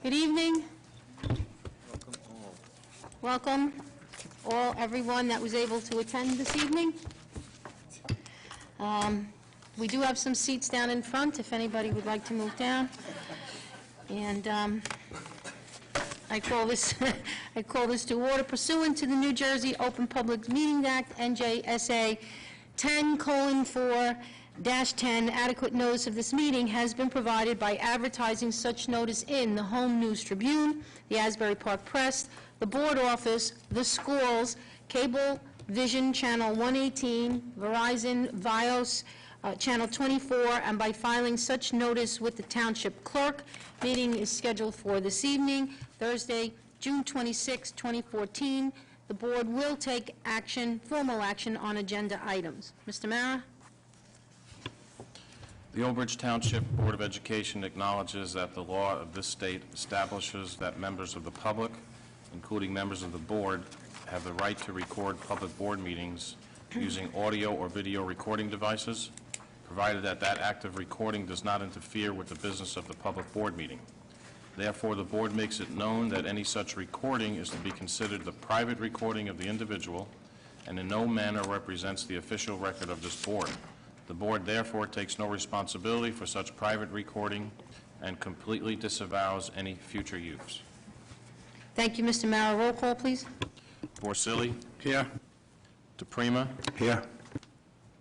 Good evening. Welcome everyone that was able to attend this evening. We do have some seats down in front if anybody would like to move down. And I call this to order pursuant to the New Jersey Open Public Meetings Act, NJSA 10:4-10. Adequate notice of this meeting has been provided by advertising such notice in the Home News Tribune, the Asbury Park Press, the Board Office, the schools, Cable Vision Channel 118, Verizon, Vios, Channel 24, and by filing such notice with the Township Clerk. Meeting is scheduled for this evening, Thursday, June 26, 2014. The Board will take formal action on agenda items. Mr. Mara? The Old Bridge Township Board of Education acknowledges that the law of this state establishes that members of the public, including members of the board, have the right to record public board meetings using audio or video recording devices, provided that that act of recording does not interfere with the business of the public board meeting. Therefore, the board makes it known that any such recording is to be considered the private recording of the individual and in no manner represents the official record of this board. The board therefore takes no responsibility for such private recording and completely disavows any future use. Thank you, Mr. Mara. Roll call, please. Borsili? Here. DePrima? Here.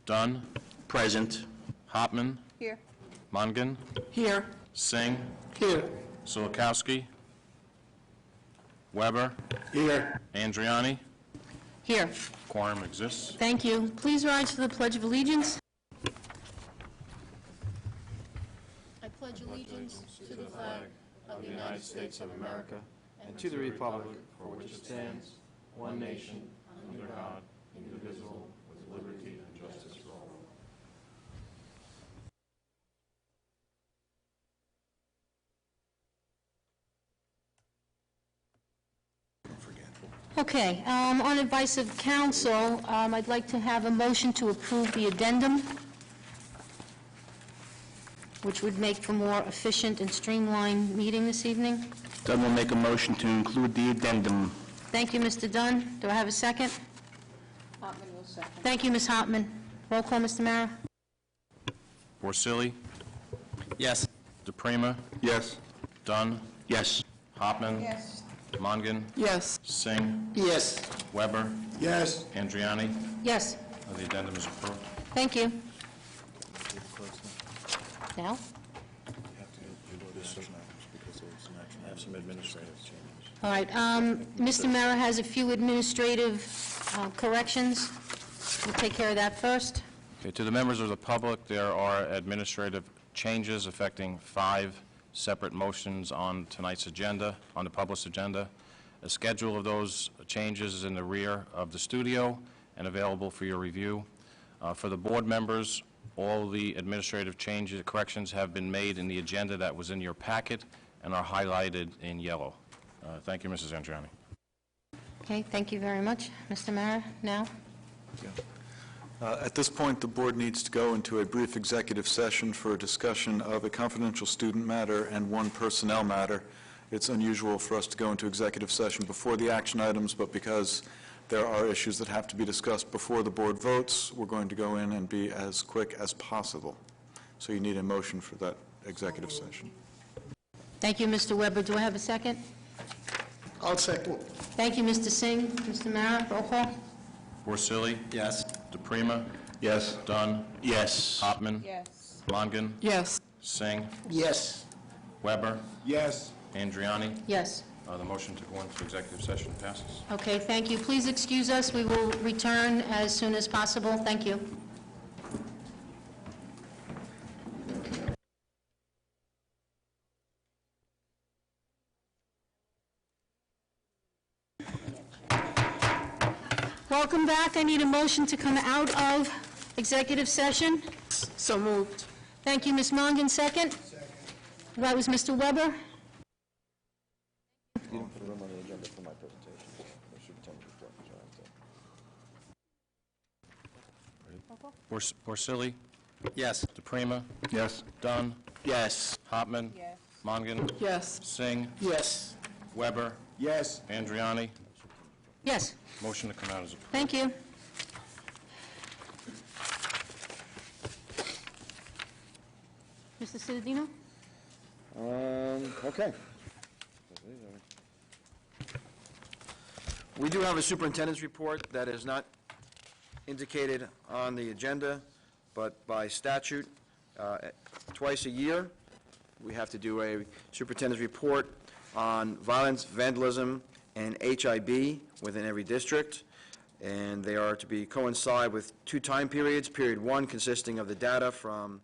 Dunn? Present. Hopman? Here. Mongan? Here. Singh? Here. Sulikowski? Weber? Here. Andriani? Here. Quorum exists. Thank you. Please rise for the Pledge of Allegiance. I pledge allegiance to the flag of the United States of America and to the republic for which it stands, one nation, under God, indivisible, with liberty and justice for all. Okay, on advice of counsel, I'd like to have a motion to approve the addendum, which would make for more efficient and streamlined meeting this evening. Dunn will make a motion to include the addendum. Thank you, Mr. Dunn. Do I have a second? Hopman will second. Thank you, Ms. Hopman. Roll call, Mr. Mara. Borsili? Yes. DePrima? Yes. Dunn? Yes. Hopman? Yes. Mongan? Yes. Singh? Yes. Weber? Yes. Andriani? Yes. The addendum is approved. Thank you. Now? I have some administrative changes. All right. Mr. Mara has a few administrative corrections. We'll take care of that first. Okay, to the members of the public, there are administrative changes affecting 5 separate motions on tonight's agenda, on the published agenda. A schedule of those changes is in the rear of the studio and available for your review. For the board members, all the administrative changes, corrections have been made in the agenda that was in your packet and are highlighted in yellow. Thank you, Mrs. Andriani. Okay, thank you very much. Mr. Mara, now? At this point, the board needs to go into a brief executive session for a discussion of a confidential student matter and one personnel matter. It's unusual for us to go into executive session before the action items, but because there are issues that have to be discussed before the board votes, we're going to go in and be as quick as possible. So you need a motion for that executive session. Thank you, Mr. Weber. Do I have a second? I'll second. Thank you, Mr. Singh. Mr. Mara, roll call. Borsili? Yes. DePrima? Yes. Dunn? Yes. Hopman? Yes. Mongan? Yes. Singh? Yes. Weber? Yes. Andriani? Yes. The motion to go into executive session passes. Okay, thank you. Please excuse us. We will return as soon as possible. Thank you. Welcome back. I need a motion to come out of executive session. So moved. Thank you, Ms. Mongan. Second? That was Mr. Weber. You didn't put a room on the agenda for my presentation. The superintendent's report, Borsili? Yes. DePrima? Yes. Dunn? Yes. Hopman? Yes. Mongan? Yes. Singh? Yes. Weber? Yes. Andriani? Yes, Motion to come out is approved. thank you. Mr. Citadino? Okay. We do have a superintendent's report that is not indicated on the agenda, but by statute, twice a year, we have to do a superintendent's report on violence, vandalism, and HIB within every district, and they are to be coincide with two time periods. Period 1 consisting of the data from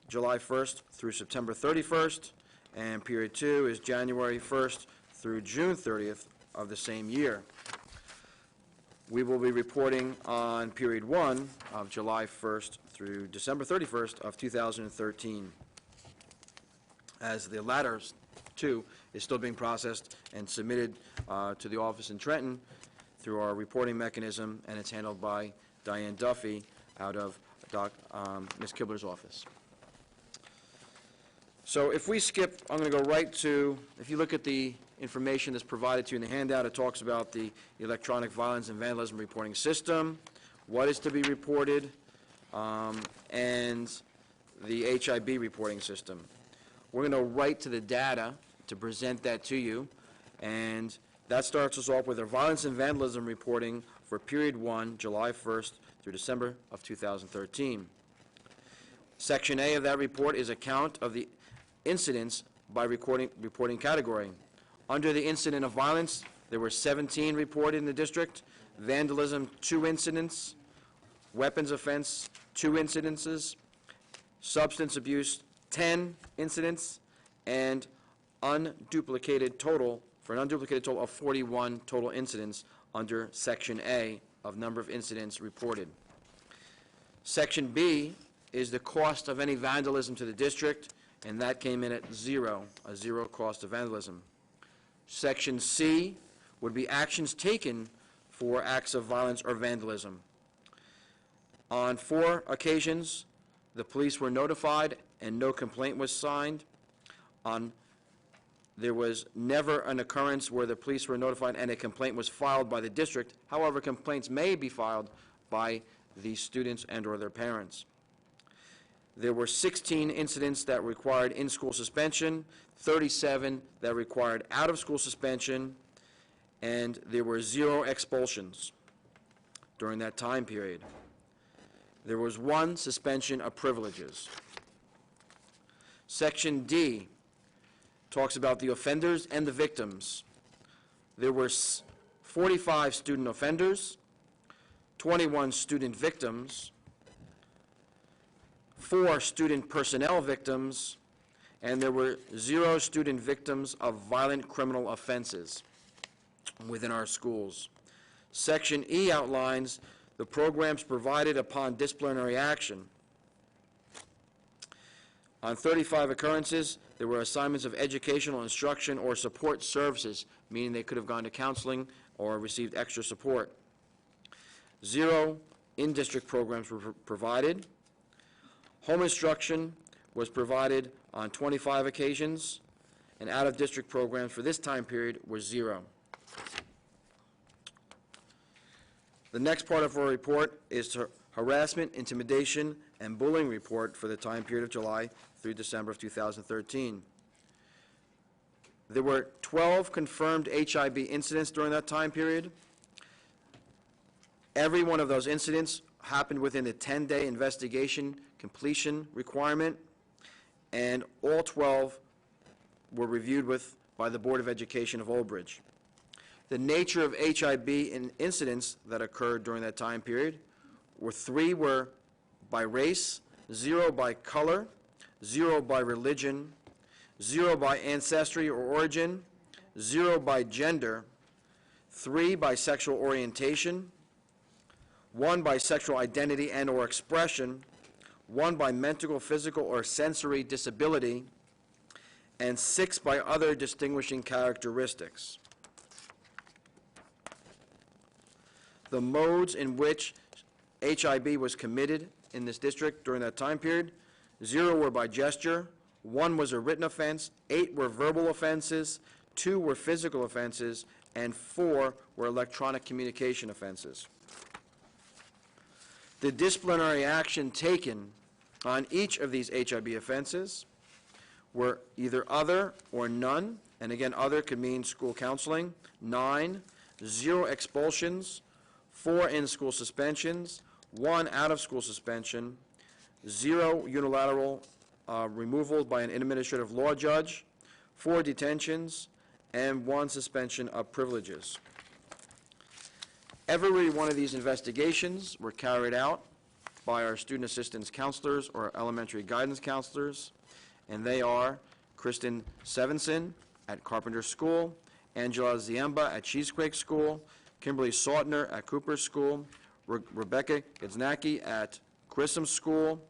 July 1st through September 31st, and period 2 is January 1st through June 30th of the same year. We will be reporting on period 1 of July 1st through December 31st of 2013, as the latter two is still being processed and submitted to the office in Trenton through our reporting mechanism, and it's handled by Diane Duffy out of Ms. Kibler's office. So if we skip, I'm going to go right to, if you look at the information that's provided to you in the handout, it talks about the electronic violence and vandalism reporting system, what is to be reported, and the HIB reporting system. We're going to write to the data to present that to you, and that starts us off with our violence and vandalism reporting for period 1, July 1st through December of 2013. Section A of that report is a count of the incidents by reporting category. Under the incident of violence, there were 17 reported in the district, vandalism, 2 incidents, weapons offense, 2 incidences, substance abuse, 10 incidents, and unduplicated total, for an unduplicated total of 41 total incidents under Section A of number of incidents reported. Section B is the cost of any vandalism to the district, and that came in at 0, a 0 cost of vandalism. Section C would be actions taken for acts of violence or vandalism. On 4 occasions, the police were notified and no complaint was signed. There was never an occurrence where the police were notified and a complaint was filed by the district. However, complaints may be filed by the students and/or their parents. There were 16 incidents that required in-school suspension, 37 that required out-of-school suspension, and there were 0 expulsions during that time period. There was 1 suspension of privileges. Section D talks about the offenders and the victims. There were 45 student offenders, 21 student victims, 4 student personnel victims, and there were 0 student victims of violent criminal offenses within our schools. Section E outlines the programs provided upon disciplinary action. On 35 occurrences, there were assignments of educational instruction or support services, meaning they could have gone to counseling or received extra support. 0 in-district programs were provided. Home instruction was provided on 25 occasions, and out-of-district programs for this time period were 0. The next part of our report is harassment, intimidation, and bullying report for the time period of July through December of 2013. There were 12 confirmed HIB incidents during that time period. Every one of those incidents happened within the 10-day investigation completion requirement, and all 12 were reviewed by the Board of Education of Old Bridge. The nature of HIB incidents that occurred during that time period were 3 were by race, 0 by color, 0 by religion, 0 by ancestry or origin, 0 by gender, 3 by sexual orientation, 1 by sexual identity and or expression, 1 by mental, physical, or sensory disability, and 6 by other distinguishing characteristics. The modes in which HIB was committed in this district during that time period: 0 were by gesture, 1 was a written offense, 8 were verbal offenses, 2 were physical offenses, and 4 were electronic communication offenses. The disciplinary action taken on each of these HIB offenses were either other or none, and again, other could mean school counseling, 9, 0 expulsions, 4 in-school suspensions, 1 out-of-school suspension, 0 unilateral removal by an administrative law judge, 4 detentions, and 1 suspension of privileges. Every one of these investigations were carried out by our student assistance counselors or elementary guidance counselors, and they are Kristen Sevenson at Carpenter School, Angela Ziemba at Cheesequake School, Kimberly Sautner at Cooper School, Rebecca Gidznacki at Grissom School,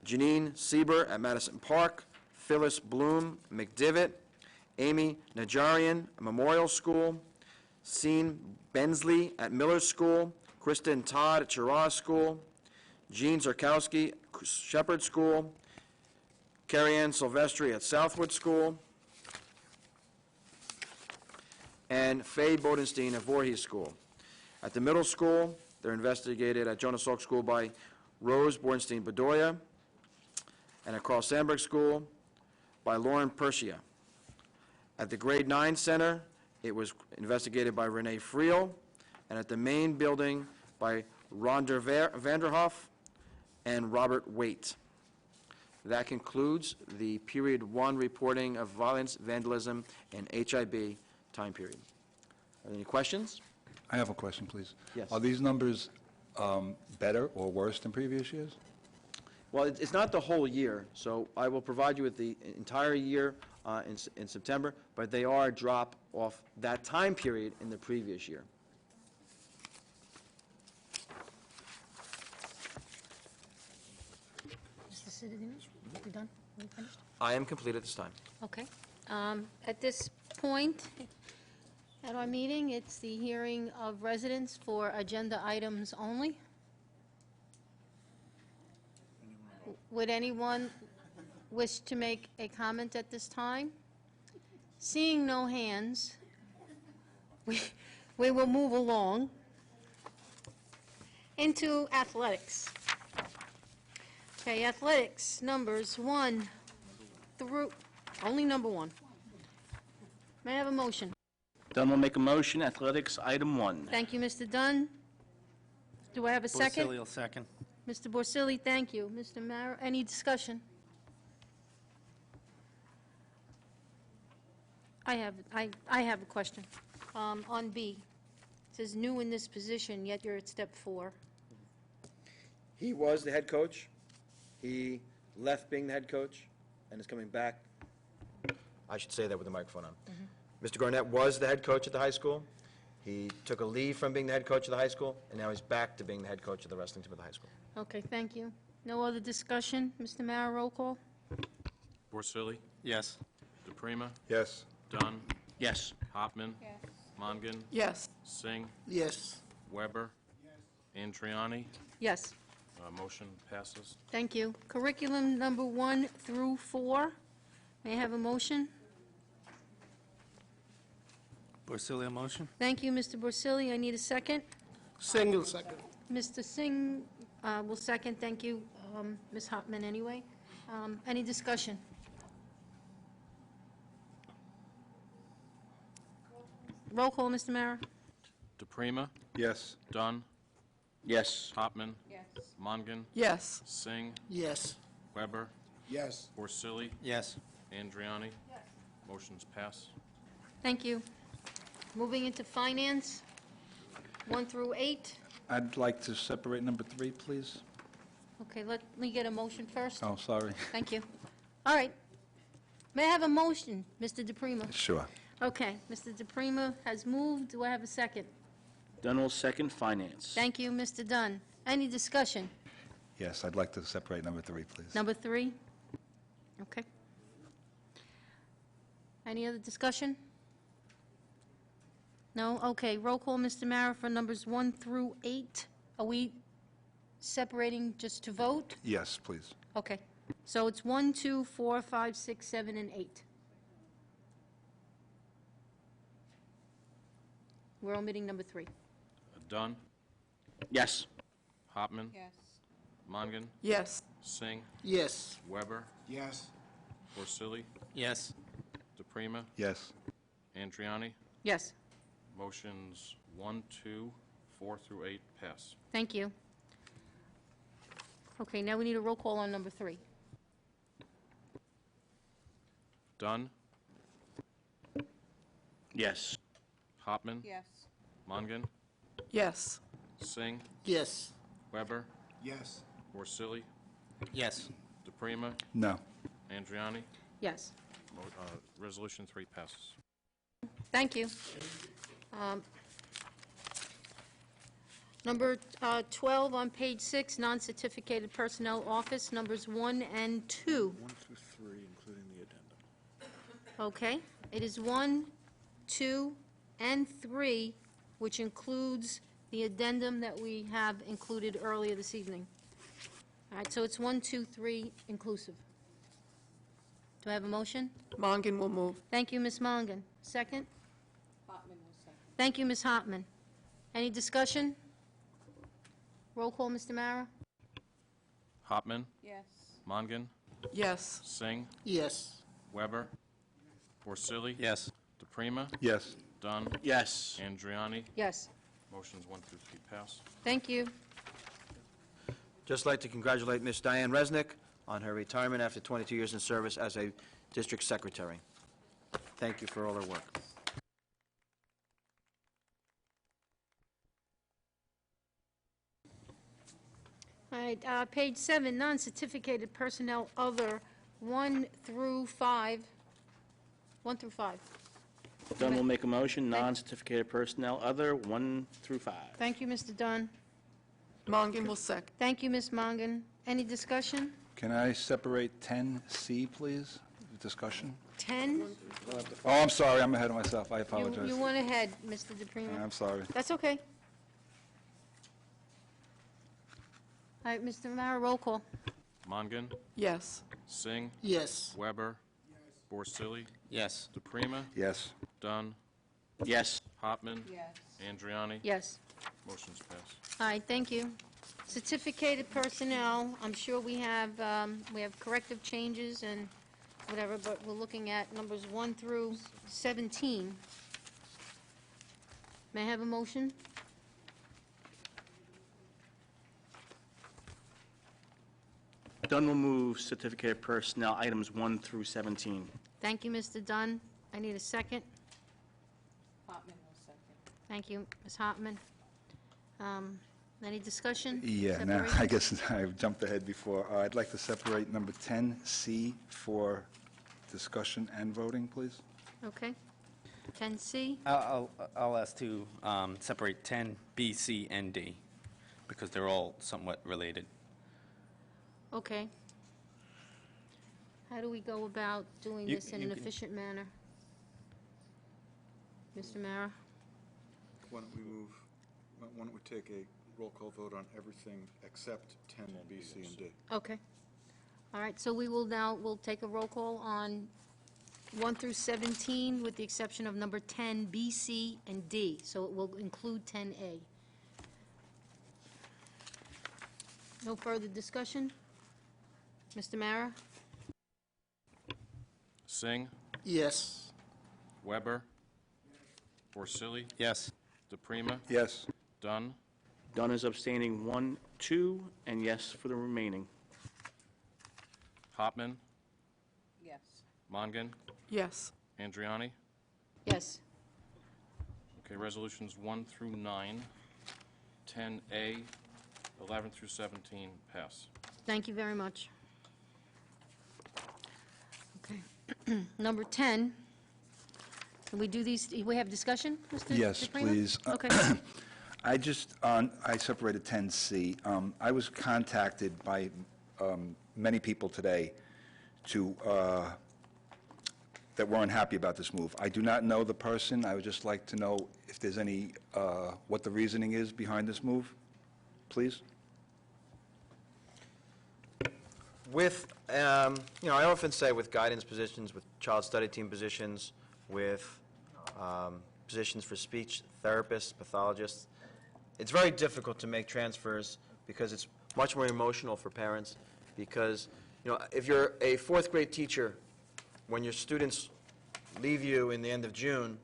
Janine Sieber at Madison Park, Phyllis Bloom, McDivitt, Amy Najarian at Memorial School, Sean Bensley at Miller School, Kristen Todd at Chiraw School, Jean Zarkowski at Shepherd School, Carrie Ann Silvestri at Southwood School, and Faye Bodenstein at Voorhees School. At the middle school, they're investigated at Jonas Salk School by Rose Bornstein Bedoya, and at Carl Sandburg School by Lauren Persia. At the grade 9 center, it was investigated by Renee Friel, and at the main building by Rhonda Vanderhoff and Robert Waite. That concludes the Period 1 reporting of violence, vandalism, and HIB time period. Are there any questions? I have a question, please. Yes. Are these numbers better or worse than previous years? Well, it's not the whole year, so I will provide you with the entire year in September, but they are a drop off that time period in the previous year. Mr. Citadini, we done? We finished? I am complete at this time. Okay. At this point, at our meeting, it's the hearing of residents for agenda items only. Would anyone wish to make a comment at this time? Seeing no hands, we will move along into athletics. Okay, athletics, numbers 1 through, only number 1. May I have a motion? Dunn will make a motion, athletics, item 1. Thank you, Mr. Dunn. Do I have a second? Porcelli will second. Mr. Borsili, thank you. Mr. Mara, any discussion? I have a question. On B, it says new in this position, yet you're at step 4. He was the head coach. He left being the head coach and is coming back. I should say that with the microphone on. Mr. Garnett was the head coach at the high school. He took a leave from being the head coach of the high school, and now he's back to being the head coach of the wrestling team at the high school. Okay, thank you. No other discussion? Mr. Mara, roll call? Borsili? Yes. DePrima? Yes. Dunn? Yes. Hoffman? Mongan? Yes. Singh? Yes. Weber? Andriani? Yes, Motion passes. thank you. Curriculum number 1 through 4. May I have a motion? Porcelli, motion? Thank you, Mr. Borsili. I need a second. Single second. Mr. Singh will second, thank you, Ms. Hopman, anyway. Any discussion? Roll call, Mr. Mara. DePrima? Yes. Dunn? Yes. Hopman? Yes. Mongan? Yes. Singh? Yes. Weber? Yes. Borsili? Yes. Andriani? Motion's pass. Thank you. Moving into finance, 1 through 8. I'd like to separate number 3, please. Okay, let me get a motion first. Oh, sorry. Thank you. All right. May I have a motion, Mr. DePrima? Sure. Okay, Mr. DePrima has moved. Do I have a second? Dunn will second, finance. Thank you, Mr. Dunn. Any discussion? Yes, I'd like to separate number 3, please. Number 3? Okay. Any other discussion? No? Okay, roll call, Mr. Mara, for numbers 1 through 8. Are we separating just to vote? Yes, please. Okay. So it's 1, 2, 4, 5, 6, 7, and 8. We're omitting number 3. Dunn, Yes. Hopman, Yes. Mongan, Yes. Singh, Yes. Weber, Yes. Porcelli, Yes. DePrima, Yes. Andriani. Yes, Motions 1, 2, 4 through 8 pass. thank you. Okay, now we need a roll call on number 3. Dunn, Yes. Hopman, Yes. Mongan, Yes. Singh, Yes. Weber, Yes. Porcelli, Yes. DePrima, No. Andriani. Yes, Resolution 3 passes. thank you. Number 12 on page 6, non-certificated personnel office, numbers 1 and 2. 1 through 3, including the addendum. Okay, it is 1, 2, and 3, which includes the addendum that we have included earlier this evening. All right, so it's 1, 2, 3 inclusive. Do I have a motion? Mongan will move. Thank you, Ms. Mongan. Second? Hartman will second. Thank you, Ms. Hartman. Any discussion? Roll call, Mr. Mara? Hopman, Yes. Mongan, Yes. Singh, Yes. Weber, Porcelli, Yes. DePrima, Yes. Dunn, Yes. Andriani. Yes. Motions 1 through 3 pass. Thank you. Just like to congratulate Ms. Diane Resnick on her retirement after 22 years in service as a district secretary. Thank you for all her work. All right, page 7, non-certificated personnel other, 1 through 5. 1 through 5. Dunn will make a motion, non-certificated personnel, other, 1 through 5. Thank you, Mr. Dunn. Mongan will second. Thank you, Ms. Mongan. Any discussion? Can I separate 10C, please? Discussion? 10? Oh, I'm sorry, I'm ahead of myself. I You apologize. went ahead, Mr. DePrima. I'm sorry. That's okay. All right, Mr. Mara, roll call. Mongan, Yes. Singh, Yes. Weber, Porcelli, Yes. DePrima, Yes. Dunn, Yes. Hopman, Yes. Andriani. Yes. Motions pass. All right, thank you. Certificated personnel, I'm sure we have corrective changes and whatever, but we're looking at numbers 1 through 17. May I have a motion? Dunn will move certificated personnel, items 1 through 17. Thank you, Mr. Dunn. I need a second. Hartman will second. Thank you, Ms. Hartman. Any discussion? Yeah, now, Separation? I guess I jumped ahead before. I'd like to separate number 10C for discussion and voting, please. Okay. 10C, I'll ask to separate 10, B, C, and D, because they're all somewhat related. okay. How do we go about doing You- this in you an can- efficient manner? Mr. Mara? Why don't we take a roll call vote on everything except 10, B, C, and D? Okay. All right, so we'll take a roll call on 1 through 17, with the exception of number 10, B, C, and D, so it will include 10A. No further discussion? Mr. Mara? Singh, Yes. Weber, Porcelli, Yes. DePrima, Yes. Dunn, Dunn is abstaining 1, 2, and yes for the remaining. Hopman, Yes. Mongan, Yes. Andriani. Yes. Okay, resolutions 1 through 9, 10A, 11 through 17 pass. Thank you very much. Okay. Number 10, can we do these, we have discussion, Mr. Yes, DePrima? please. Okay. I separated 10C. I was contacted by many people today that weren't happy about this move. I do not know the person. I would just like to know if there's any, what the reasoning is behind this move, please. With, I often say with guidance positions, with child study team positions, with positions for speech therapists, pathologists, it's very difficult to make transfers because it's much more emotional for parents because, if you're a fourth grade teacher, when your students leave you in the end of June,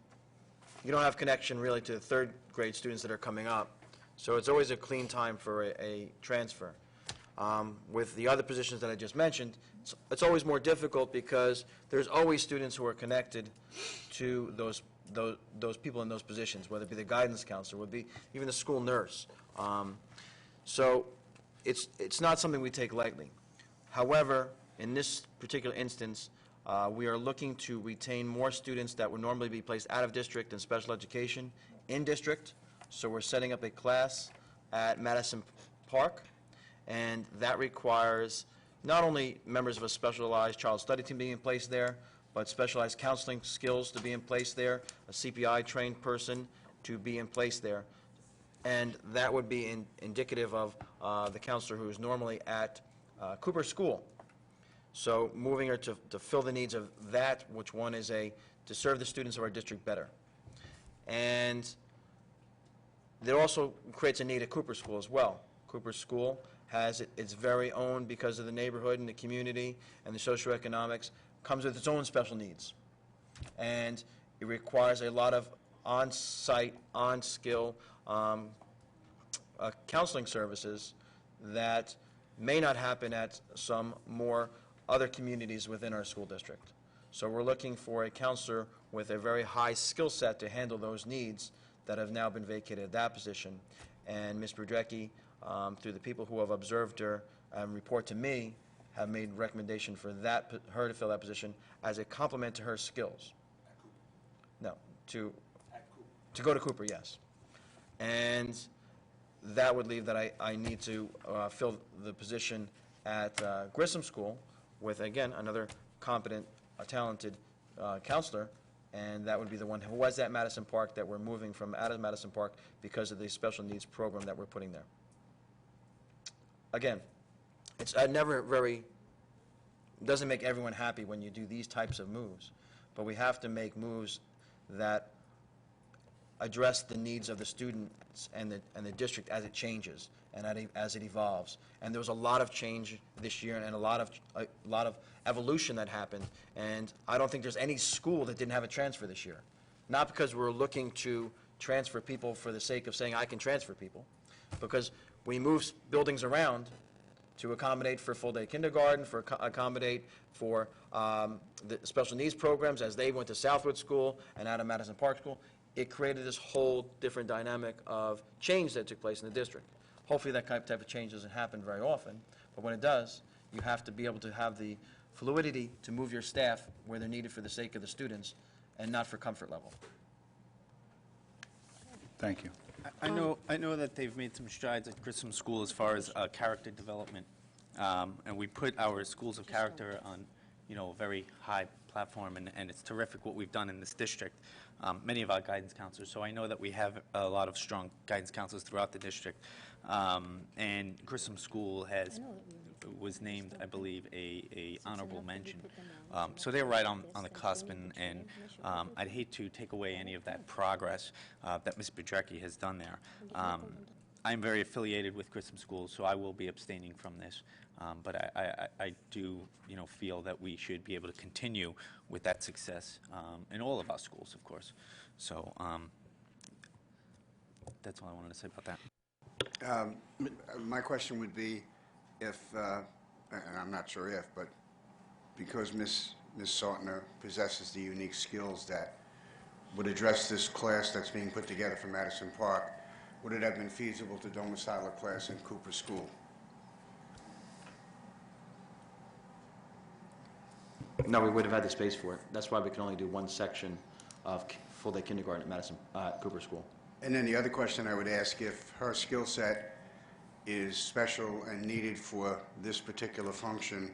you don't have connection really to the third grade students that are coming up. So it's always a clean time for a transfer. With the other positions that I just mentioned, it's always more difficult because there's always students who are connected to those people in those positions, whether it be the guidance counselor, would be even the school nurse. So it's not something we take lightly. However, in this particular instance, we are looking to retain more students that would normally be placed out of district in special education in district. So we're setting up a class at Madison Park, and that requires not only members of a specialized child study team being placed there, but specialized counseling skills to be in place there, a CPI-trained person to be in place there. And that would be indicative of the counselor who is normally at Cooper School. So moving her to fill the needs of that, which one is to serve the students of our district better. And it also creates a need at Cooper School as well. Cooper School has its very own, because of the neighborhood and the community and the socioeconomics, comes with its own special needs. And it requires a lot of on-site, on-skill counseling services that may not happen at some more other communities within our school district. So we're looking for a counselor with a very high skill set to handle those needs that have now been vacated at that position. And Ms. Budrecki, through the people who have observed her and report to me, have made recommendation for her to fill that position as a complement to her skills. No, to go to Cooper, yes. And that would leave that I need to fill the position at Grissom School with, again, another competent, talented counselor, and that would be the one who was at Madison Park that we're moving from out of Madison Park because of the special needs program that we're putting there. Again, it's doesn't make everyone happy when you do these types of moves, but we have to make moves that address the needs of the students and the district as it changes and as it evolves. And there was a lot of change this year and a lot of evolution that happened, and I don't think there's any school that didn't have a transfer this year. Not because we're looking to transfer people for the sake of saying I can transfer people, because we move buildings around to accommodate for full-day kindergarten, accommodate for the special needs programs as they went to Southwood School and out of Madison Park School. It created this whole different dynamic of change that took place in the district. Hopefully that type of change doesn't happen very often, but when it does, you have to be able to have the fluidity to move your staff where they're needed for the sake of the students and not for comfort level. Thank you. I know that they've made some strides at Grissom School as far as character development, and we put our schools of character on, a very high platform, and it's terrific what we've done in this district. Many of our guidance counselors, so I know that we have a lot of strong guidance counselors throughout the district, and Grissom School was named, I believe, a honorable mention. So they're right on the cusp, and I'd hate to take away any of that progress that Ms. Budrecki has done there. I'm very affiliated with Grissom School, so I will be abstaining from this. But I do, feel that we should be able to continue with that success in all of our schools, of course. So that's all I wanted to say about that. My question would be if, and I'm not sure if, but because Ms. Sautner possesses the unique skills that would address this class that's being put together for Madison Park, would it have been feasible to domicile a class in Cooper School? No, we would have had the space for it. That's why we can only do one section of full-day kindergarten at Cooper School. And then the other question I would ask, if her skill set is special and needed for this particular function,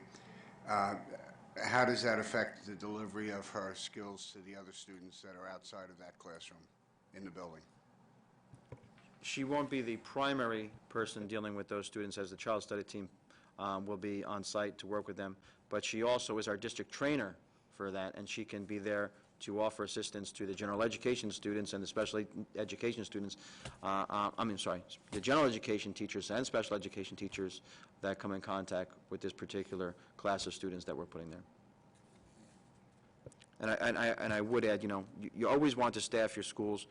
how does that affect the delivery of her skills to the other students that are outside of that classroom in the building? She won't be the primary person dealing with those students as the child study team will be on site to work with them. But she also is our district trainer for that, and she can be there to offer assistance to the general education students and the special education students, the general education teachers and special education teachers that come in contact with this particular class of students that we're putting there. And I would add, you always want to staff your schools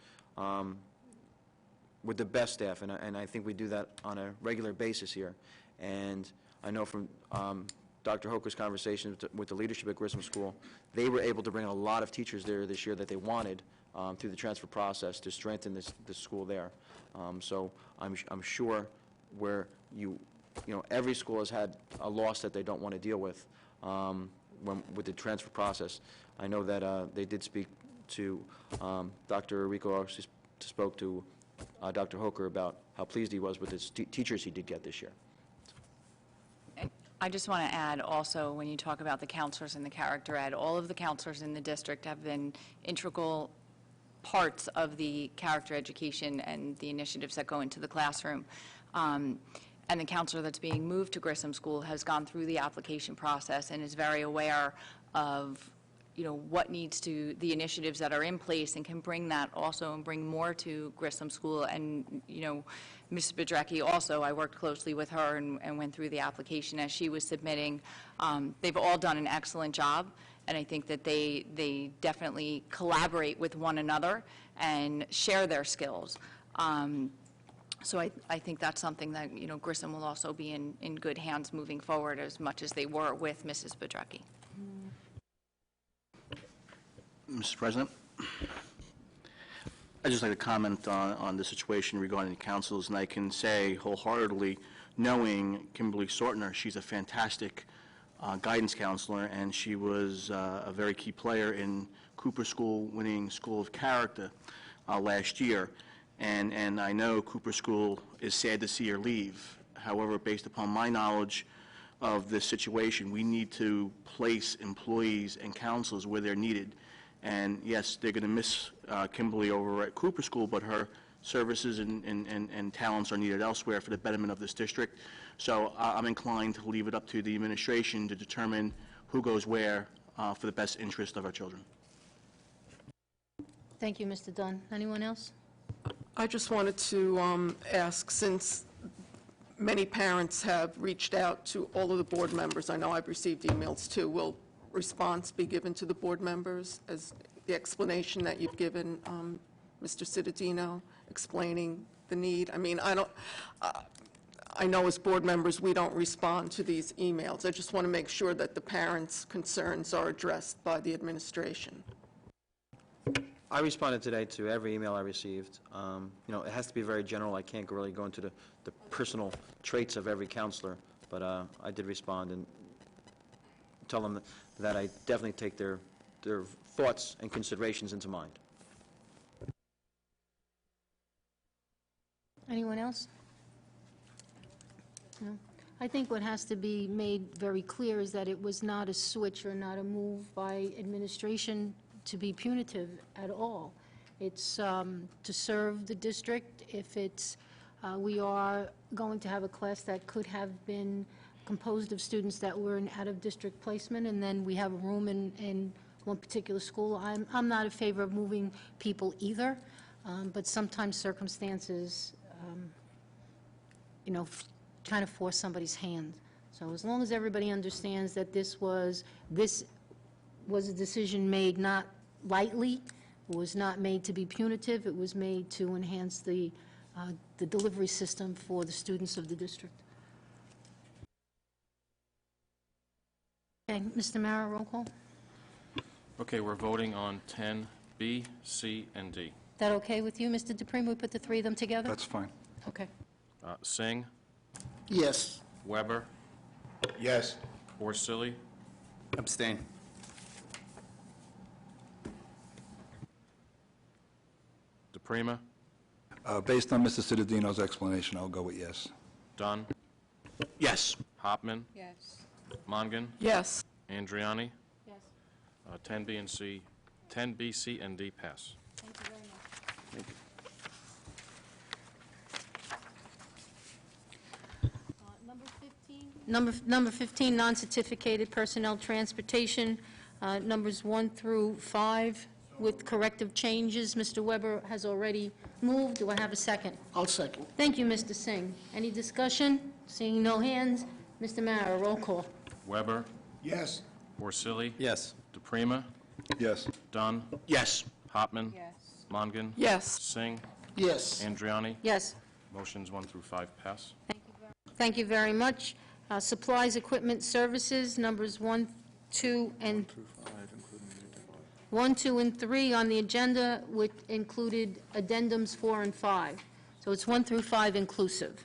with the best staff, and I think we do that on a regular basis here. And I know from Dr. Hoker's conversations with the leadership at Grissom School, they were able to bring a lot of teachers there this year that they wanted through the transfer process to strengthen this school there. So I'm sure where every school has had a loss that they don't want to deal with with the transfer process. I know that they did speak to Dr. Rico, spoke to Dr. Hoker about how pleased he was with his teachers he did get this year. I just want to add also, when you talk about the counselors and the character ed, all of the counselors in the district have been integral parts of the character education and the initiatives that go into the classroom. And the counselor that's being moved to Grissom School has gone through the application process and is very aware of what needs to, the initiatives that are in place, and can bring that also and bring more to Grissom School. And, Mrs. Bedrecki also, I worked closely with her and went through the application as she was submitting. They've all done an excellent job, and I think that they definitely collaborate with one another and share their skills. So I think that's something that, Grissom will also be in good hands moving forward, as much as they were with Mrs. Bedrecki. Mr. President, I'd just like to comment on the situation regarding the councils, and I can say wholeheartedly, knowing Kimberly Sortner, she's a fantastic guidance counselor, and she was a very key player in Cooper School winning School of Character last year. And I know Cooper School is sad to see her leave. However, based upon my knowledge of this situation, we need to place employees and counselors where they're needed. And yes, they're going to miss Kimberly over at Cooper School, but her services and talents are needed elsewhere for the betterment of this district. So I'm inclined to leave it up to the administration to determine who goes where for the best interest of our children. Thank you, Mr. Dunn. Anyone else? I just wanted to ask, since many parents have reached out to all of the board members, I know I've received emails too, will response be given to the board members as the explanation that you've given, Mr. Cittadino, explaining the need? I mean, I know as board members, we don't respond to these emails. I just want to make sure that the parents' concerns are addressed by the administration. I responded today to every email I received. It has to be very general. I can't really go into the personal traits of every counselor, but I did respond and tell them that I definitely take their thoughts and considerations into mind. Anyone else? No? I think what has to be made very clear is that it was not a switch or not a move by administration to be punitive at all. It's to serve the district. If it's, we are going to have a class that could have been composed of students that were in out-of-district placement, and then we have a room in one particular school. I'm not in favor of moving people either, but sometimes circumstances, kind of force somebody's hand. So as long as everybody understands that this was a decision made not lightly, it was not made to be punitive, it was made to enhance the delivery system for the students of the district. Okay, Mr. Mara, roll call. Okay, we're voting on 10B, C, and D. That okay with you, Mr. Dupree? We put the three of them together? That's fine. Okay. Singh, Yes. Weber, Yes. Porcelli, Abstain. DePrima, Based on Mr. Cittadino's explanation, I'll go with yes. Dunn, Yes. Hopman, Yes. Mongan, Yes. Andriani. Yes. 10B, C, and D pass. Thank you very much. Number 15, Number 15, non-certificated personnel transportation, numbers 1 through 5 with corrective changes. Mr. Weber has already moved. Do I have a second? I'll second. Thank you, Mr. Singh. Any discussion? Seeing no hands, Mr. Mara, roll call. Weber, Yes. Porcelli, Yes. DePrima, Yes. Dunn, Yes. Hopman. Mongan. Yes. Singh, Yes. Andriani. Yes. Motions 1 through 5 pass. Thank you very much. Supplies, equipment, services, numbers 1, 2, and 3 on the agenda, which included addendums 4 and 5. So it's 1 through 5 inclusive.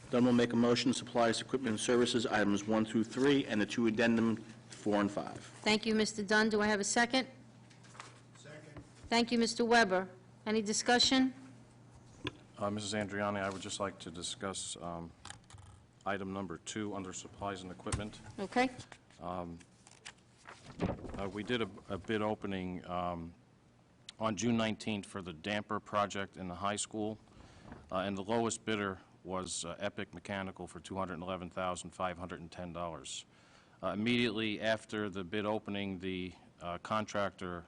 Dunn will make a motion, supplies, equipment, and services, items 1 through 3, and the 2 addendum, 4 and 5. Thank you, Mr. Dunn. Do I have a second? Second. Thank you, Mr. Weber. Any discussion? Mrs. Andriani, I would just like to discuss item number 2 under supplies and equipment. Okay? We did a bid opening on June 19th for the damper project in the high school, and the lowest bidder was Epic Mechanical for $211,510. Immediately after the bid opening, the contractor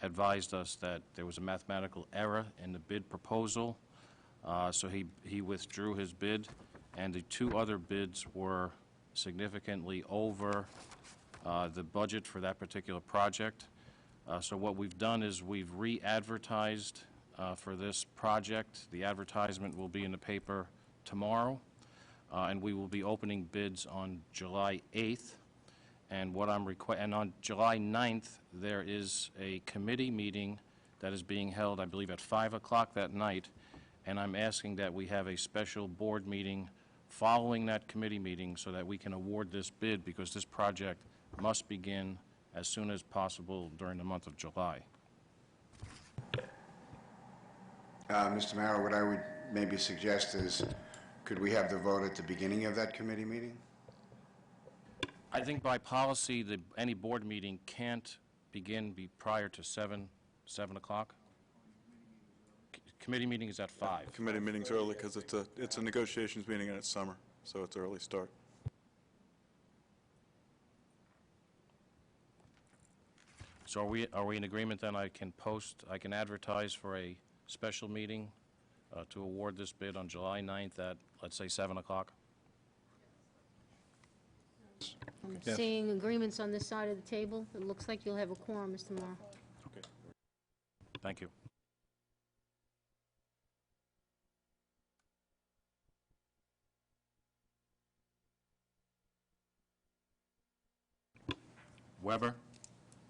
advised us that there was a mathematical error in the bid proposal, so he withdrew his bid, and the 2 other bids were significantly over the budget for that particular project. So what we've done is we've re-advertised for this project. The advertisement will be in the paper tomorrow, and we will be opening bids on July 8th. And and on July 9th, there is a committee meeting that is being held, I believe, at 5 o'clock that night, and I'm asking that we have a special board meeting following that committee meeting so that we can award this bid, because this project must begin as soon as possible during the month of July. Mr. Mara, what I would maybe suggest is, could we have the vote at the beginning of that committee meeting? I think by policy, any board meeting can't begin prior to 7 o'clock. Committee meeting is at 5. Committee meeting's early because it's a negotiations meeting and it's summer, so it's early start. So are we in agreement then? I can advertise for a special meeting to award this bid on July 9th at, let's say, 7 o'clock? I'm Yes. seeing agreements on this side of the table. It looks like you'll have a quorum, Mr. Morrow. Okay. Thank you. Weber?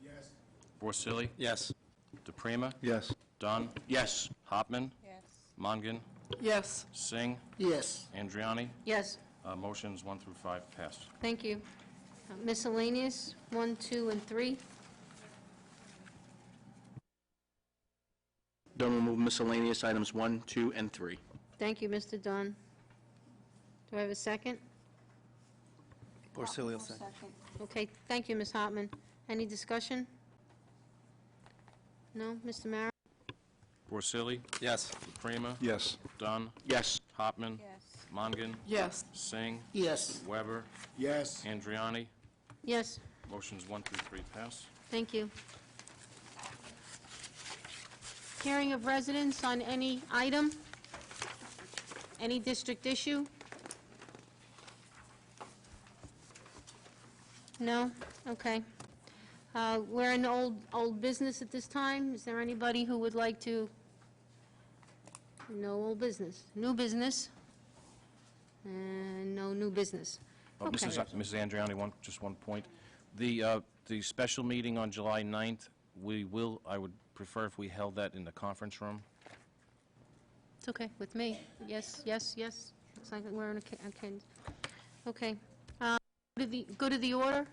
Yes. Porcelli? Yes. DePrima? Yes. Dunn? Yes. Hopman? Yes. Mongan? Yes. Singh? Yes. Andriani? Yes, Motions 1 through 5 passed. thank you. Miscellaneous, 1, 2, and 3. Dunn will move miscellaneous items 1, 2, and 3. Thank you, Mr. Dunn. Do I have a second? Porcelli will second. Okay, thank you, Ms. Hartman. Any discussion? No? Mr. Mara? Porcelli? Yes. DePrima? Yes. Dunn? Yes. Hopman? Mongan? Yes. Singh? Yes. Weber? Yes. Andriani? Yes, Motions 1 through 3 pass. thank you. Hearing of residents on any item? Any district issue? No? Okay. We're in old business at this time. Is there anybody who would like to? No old business. New business? And no new business. Okay. Mrs. Andriani, just one point. The special meeting on July 9th, I would prefer if we held that in the conference room. It's okay with me. Yes, yes, yes. Looks like we're in a okay. Go to the order.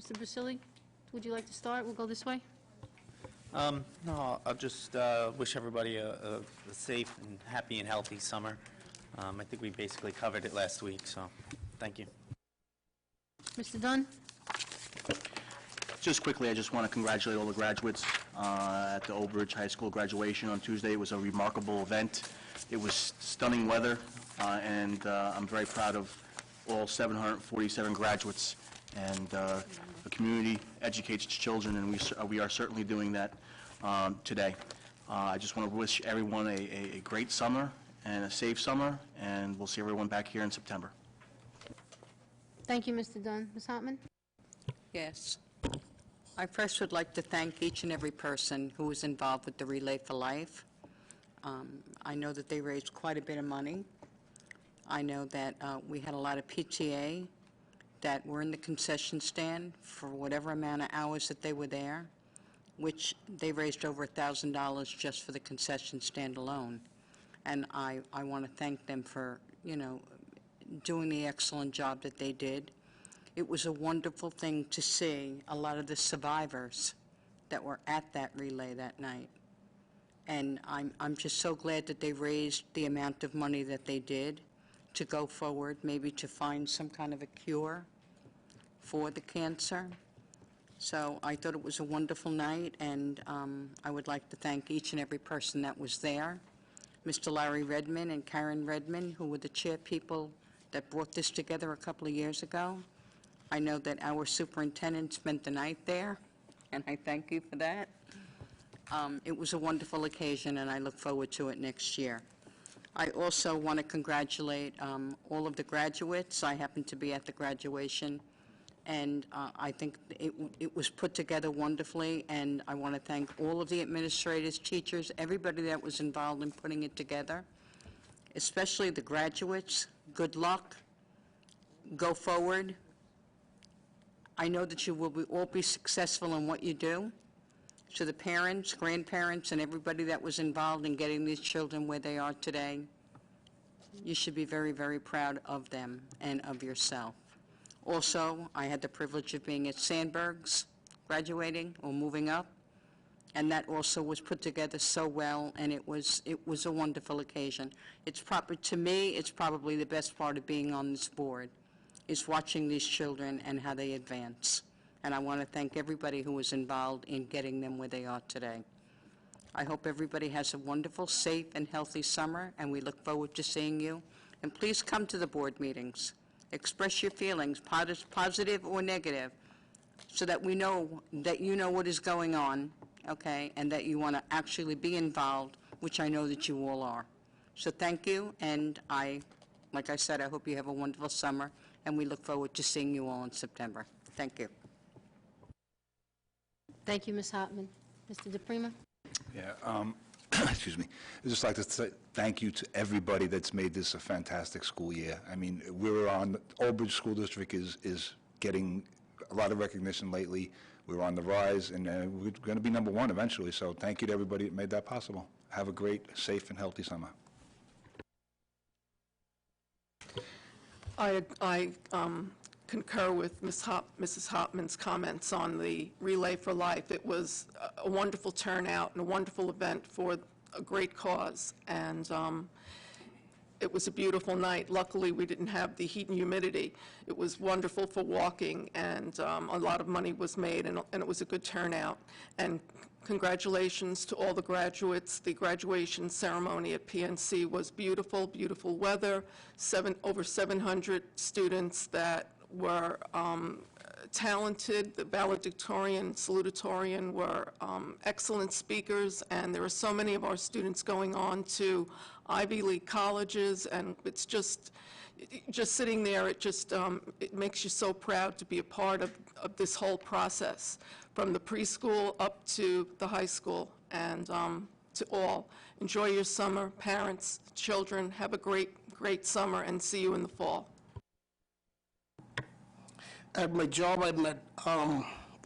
Mr. Basili, would you like to start? We'll go this way. No, I'll just wish everybody a safe and happy and healthy summer. I think we basically covered it last week, so thank you. Mr. Dunn? Just quickly, I just want to congratulate all the graduates at the Old Bridge High School graduation on Tuesday. It was a remarkable event. It was stunning weather, and I'm very proud of all 747 graduates, and the community educates its children, and we are certainly doing that today. I just want to wish everyone a great summer and a safe summer, and we'll see everyone back here in September. Thank you, Mr. Dunn. Ms. Hartman? Yes. I first would like to thank each and every person who was involved with the Relay for Life. I know that they raised quite a bit of money. I know that we had a lot of PTA that were in the concession stand for whatever amount of hours that they were there, which they raised over $1,000 just for the concession stand alone. And I want to thank them for, doing the excellent job that they did. It was a wonderful thing to see a lot of the survivors that were at that relay that night. And I'm just so glad that they raised the amount of money that they did to go forward, maybe to find some kind of a cure for the cancer. So I thought it was a wonderful night, and I would like to thank each and every person that was there. Mr. Larry Redmond and Karen Redmond, who were the chair people that brought this together a couple of years ago. I know that our superintendent spent the night there, and I thank you for that. It was a wonderful occasion, and I look forward to it next year. I also want to congratulate all of the graduates. I happened to be at the graduation, and I think it was put together wonderfully, and I want to thank all of the administrators, teachers, everybody that was involved in putting it together, especially the graduates. Good luck. Go forward. I know that you will all be successful in what you do. To the parents, grandparents, and everybody that was involved in getting these children where they are today, you should be very, very proud of them and of yourself. Also, I had the privilege of being at Sandberg's graduating or moving up, and that also was put together so well, and it was a wonderful occasion. To me, it's probably the best part of being on this board, is watching these children and how they advance. And I want to thank everybody who was involved in getting them where they are today. I hope everybody has a wonderful, safe, and healthy summer, and we look forward to seeing you. And please come to the board meetings. Express your feelings, positive or negative, so that we know that you know what is going on, okay, and that you want to actually be involved, which I know that you all are. So thank you, and like I said, I hope you have a wonderful summer, and we look forward to seeing you all in September. Thank you. Thank you, Ms. Hartman. Mr. DePrima? Yeah, excuse me. I'd just like to say thank you to everybody that's made this a fantastic school year. I mean, Old Bridge School District is getting a lot of recognition lately. We're on the rise, and we're going to be number one eventually, so thank you to everybody that made that possible. Have a great, safe, and healthy summer. I concur with Mrs. Hopman's comments on the Relay for Life. It was a wonderful turnout and a wonderful event for a great cause, and it was a beautiful night. Luckily, we didn't have the heat and humidity. It was wonderful for walking, and a lot of money was made, and it was a good turnout. And congratulations to all the graduates. The graduation ceremony at PNC was beautiful, beautiful weather, over 700 students that were talented. The valedictorian, salutatorian were excellent speakers, and there are so many of our students going on to Ivy League colleges, and it's just sitting there, it makes you so proud to be a part of this whole process, from the preschool up to the high school, and to all. Enjoy your summer, parents, children, have a great, great summer, and see you in the fall. At my job, I met a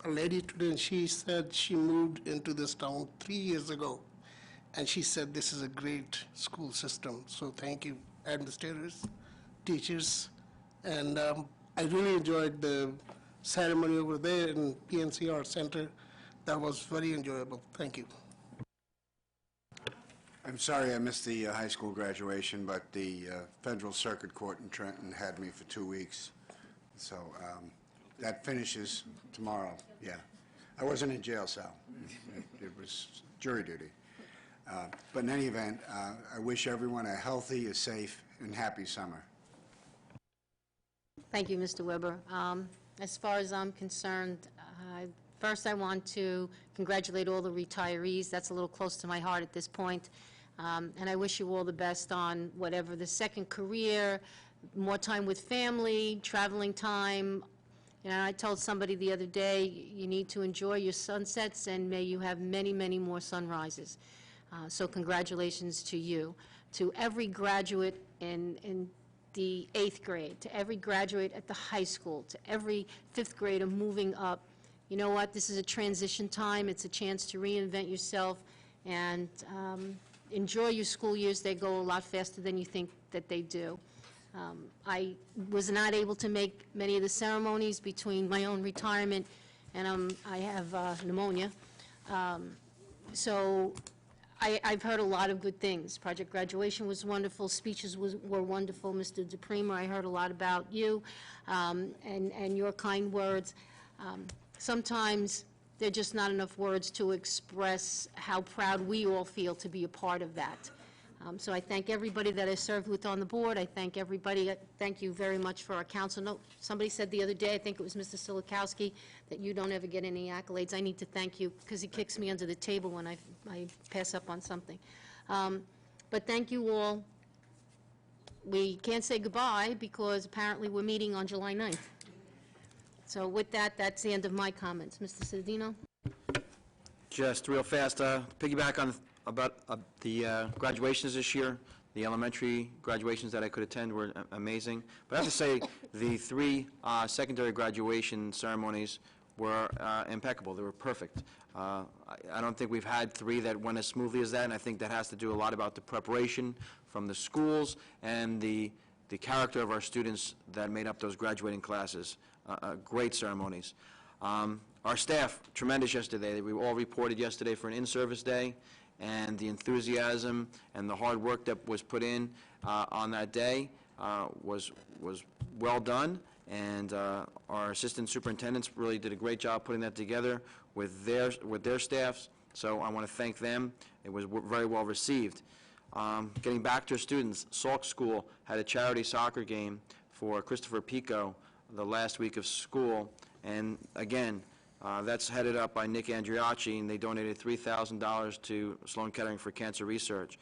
lady today, and she said she moved into this town 3 years ago, and she said this is a great school system. So thank you, administrators, teachers, and I really enjoyed the ceremony over there in PNC Art Center. That was very enjoyable. Thank you. I'm sorry I missed the high school graduation, but the Federal Circuit Court in Trenton had me for 2 weeks. So that finishes tomorrow, yeah. I wasn't in jail cell. It was jury duty. But in any event, I wish everyone a healthy, a safe, and happy summer. Thank you, Mr. Weber. As far as I'm concerned, first I want to congratulate all the retirees. That's a little close to my heart at this point. And I wish you all the best on whatever the second career, more time with family, traveling time. You know, I told somebody the other day, you need to enjoy your sunsets, and may you have many, many more sunrises. So congratulations to you. To every graduate in the 8th grade, to every graduate at the high school, to every 5th grader moving up, you know what? This is a transition time. It's a chance to reinvent yourself and enjoy your school years. They go a lot faster than you think that they do. I was not able to make many of the ceremonies between my own retirement and I have pneumonia. So I've heard a lot of good things. Project Graduation was wonderful, speeches were wonderful. Mr. DePrima, I heard a lot about you and your kind words. Sometimes there are just not enough words to express how proud we all feel to be a part of that. So I thank everybody that I served with on the board. I thank everybody. Thank you very much for our council. No, somebody said the other day, I think it was Mr. Silikowski, that you don't ever get any accolades. I need to thank you because he kicks me under the table when I pass up on something. But thank you all. We can't say goodbye because apparently we're meeting on July 9th. So with that, that's the end of my comments. Mr. Cedino? Just real fast, piggyback on about the graduations this year. The elementary graduations that I could attend were amazing. But I have to say, the 3 secondary graduation ceremonies were impeccable. They were perfect. I don't think we've had 3 that went as smoothly as that, and I think that has to do a lot about the preparation from the schools and the character of our students that made up those graduating classes. Great ceremonies. Our staff, tremendous yesterday. We all reported yesterday for an in-service day, and the enthusiasm and the hard work that was put in on that day was well done, and our assistant superintendents really did a great job putting that together with their staffs, so I want to thank them. It was very well received. Getting back to our students, Salk School had a charity soccer game for Christopher Pico the last week of school, and again, that's headed up by Nick Andriacci, and they donated $3,000 to Sloan Kettering for cancer research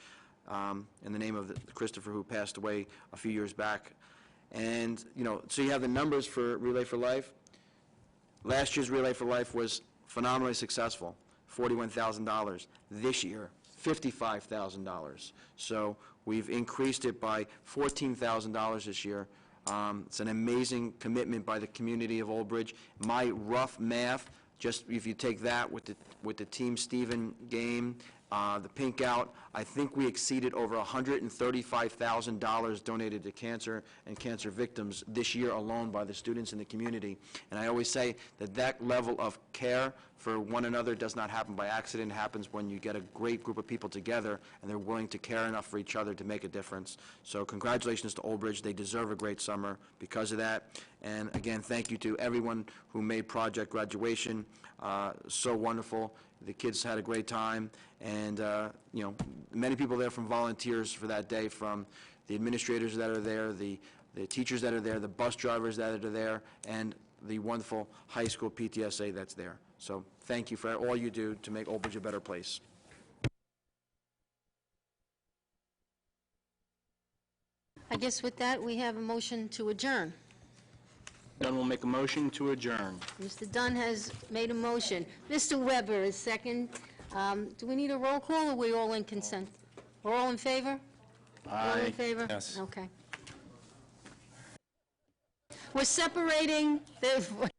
in the name of Christopher, who passed away a few years back. And, you know, so you have the numbers for Relay for Life. Last year's Relay for Life was phenomenally successful, $41,000. This year, $55,000. So we've increased it by $14,000 this year. It's an amazing commitment by the community of Old Bridge. My rough math, just if you take that with the Team Stephen game, the Pink Out, I think we exceeded over $135,000 donated to cancer and cancer victims this year alone by the students in the community. And I always say that that level of care for one another does not happen by accident. It happens when you get a great group of people together and they're willing to care enough for each other to make a difference. So congratulations to Old Bridge. They deserve a great summer because of that. And again, thank you to everyone who made Project Graduation so wonderful. The kids had a great time, and you know, many people there from volunteers for that day, from the administrators that are there, the teachers that are there, the bus drivers that are there, and the wonderful high school PTSA that's there. So thank you for all you do to make Old Bridge a better place. I guess with that, we have a motion to adjourn. Dunn will make a motion to adjourn. Mr. Dunn has made a motion. Mr. Weber is second. Do we need a roll call, or are we all in consent? We're all in favor? All in favor? Yes. Okay. We're separating the